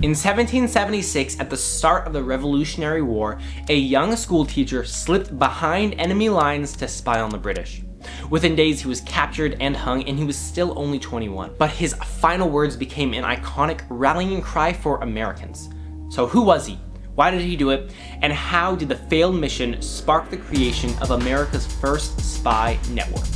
In 1776, at the start of the Revolutionary War, a young schoolteacher slipped behind enemy lines to spy on the British. Within days, he was captured and hung, and he was still only 21. But his final words became an iconic rallying cry for Americans. So who was he? Why did he do it? And how did the failed mission spark the creation of America's first spy network?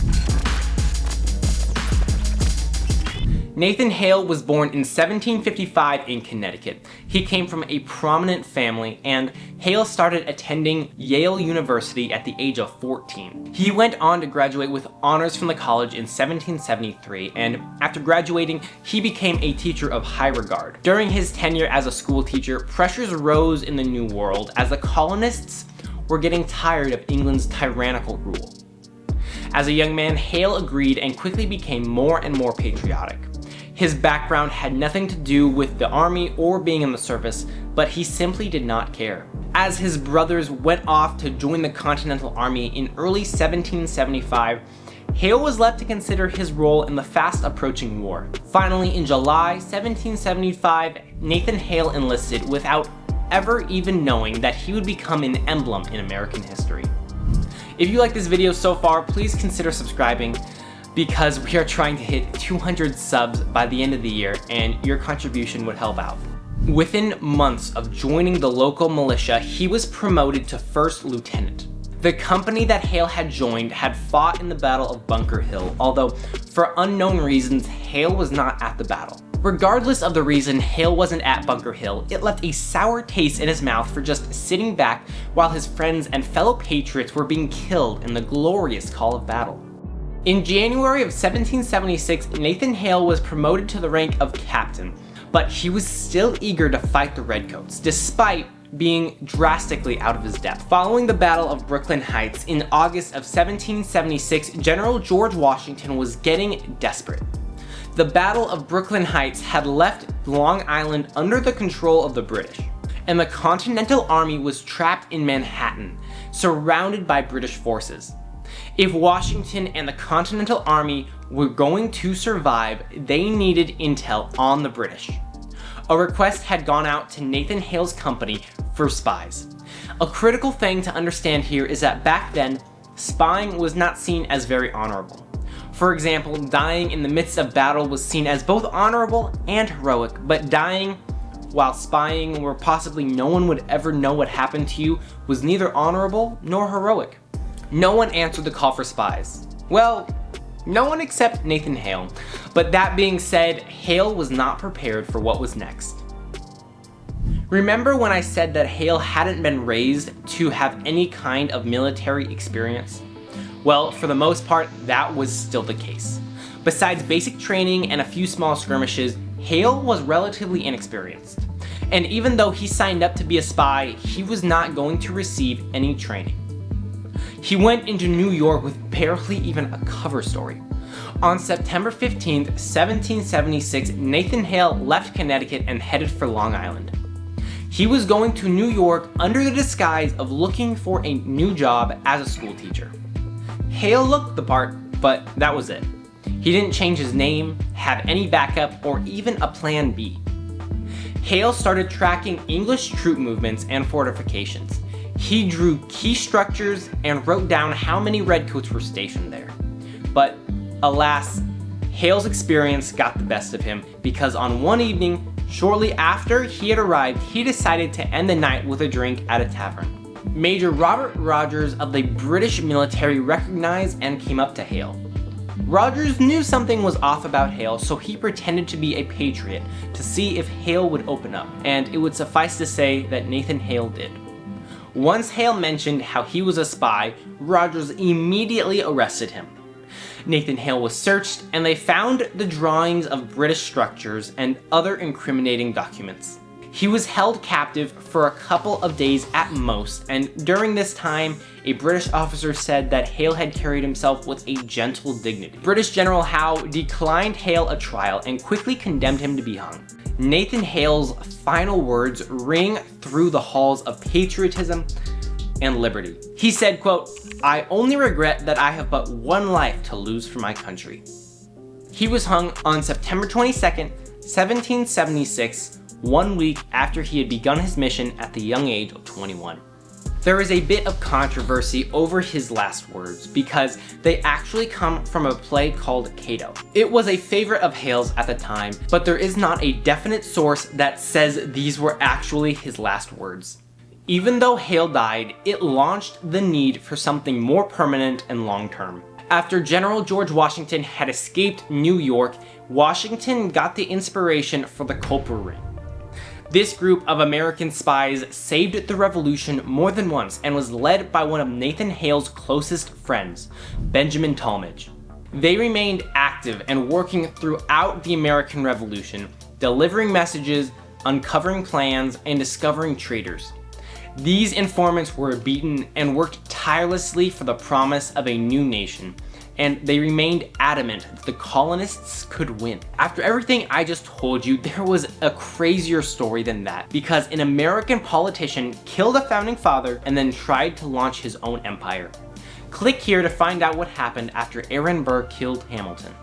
Nathan Hale was born in 1755 in Connecticut. He came from a prominent family, and Hale started attending Yale University at the age of 14. He went on to graduate with honors from the college in 1773, and after graduating, he became a teacher of high regard. During his tenure as a school teacher, pressures rose in the New World as the colonists were getting tired of England's tyrannical rule. As a young man, Hale agreed and quickly became more and more patriotic. His background had nothing to do with the army or being in the service, but he simply did not care. As his brothers went off to join the Continental Army in early 1775, Hale was left to consider his role in the fast approaching war. Finally, in July 1775, Nathan Hale enlisted without ever even knowing that he would become an emblem in American history. If you like this video so far, please consider subscribing, because we are trying to hit 200 subs by the end of the year, and your contribution would help out. Within months of joining the local militia, he was promoted to first lieutenant. The company that Hale had joined had fought in the Battle of Bunker Hill, although for unknown reasons, Hale was not at the battle. Regardless of the reason Hale wasn't at Bunker Hill, it left a sour taste in his mouth for just sitting back while his friends and fellow patriots were being killed in the glorious call of battle. In January of 1776, Nathan Hale was promoted to the rank of captain, but he was still eager to fight the Redcoats, despite being drastically out of his depth. Following the Battle of Brooklyn Heights in August of 1776, General George Washington was getting desperate. The Battle of Brooklyn Heights had left Long Island under the control of the British, and the Continental Army was trapped in Manhattan, surrounded by British forces. If Washington and the Continental Army were going to survive, they needed intel on the British. A request had gone out to Nathan Hale's company for spies. A critical thing to understand here is that back then, spying was not seen as very honorable. For example, dying in the midst of battle was seen as both honorable and heroic, but dying while spying where possibly no one would ever know what happened to you was neither honorable nor heroic. No one answered the call for spies. Well, no one except Nathan Hale. But that being said, Hale was not prepared for what was next. Remember when I said that Hale hadn't been raised to have any kind of military experience? Well, for the most part, that was still the case. Besides basic training and a few small skirmishes, Hale was relatively inexperienced. And even though he signed up to be a spy, he was not going to receive any training. He went into New York with barely even a cover story. On September 15th, 1776, Nathan Hale left Connecticut and headed for Long Island. He was going to New York under the disguise of looking for a new job as a school teacher. Hale looked the part, but that was it. He didn't change his name, have any backup, or even a plan B. Hale started tracking English troop movements and fortifications. He drew key structures and wrote down how many Redcoats were stationed there. But alas, Hale's experience got the best of him, because on one evening, shortly after he had arrived, he decided to end the night with a drink at a tavern. Major Robert Rogers of the British military recognized and came up to Hale. Rogers knew something was off about Hale, so he pretended to be a patriot to see if Hale would open up, and it would suffice to say that Nathan Hale did. Once Hale mentioned how he was a spy, Rogers immediately arrested him. Nathan Hale was searched, and they found the drawings of British structures and other incriminating documents. He was held captive for a couple of days at most, and during this time, a British officer said that Hale had carried himself with a gentle dignity. British General Howe declined Hale a trial and quickly condemned him to be hung. Nathan Hale's final words ring through the halls of patriotism and liberty. He said, quote, "I only regret that I have but one life to lose for my country." He was hung on September 22nd, 1776, 1 week after he had begun his mission at the young age of 21. There is a bit of controversy over his last words because they actually come from a play called Cato. It was a favorite of Hale's at the time, but there is not a definite source that says these were actually his last words. Even though Hale died, it launched the need for something more permanent and long-term. After General George Washington had escaped New York, Washington got the inspiration for the Culper Ring. This group of American spies saved the revolution more than once and was led by one of Nathan Hale's closest friends, Benjamin Talmadge. They remained active and working throughout the American Revolution, delivering messages, uncovering plans, and discovering traitors. These informants were beaten and worked tirelessly for the promise of a new nation, and they remained adamant that the colonists could win. After everything I just told you, there was a crazier story than that, because an American politician killed a founding father and then tried to launch his own empire. Click here to find out what happened after Aaron Burr killed Hamilton.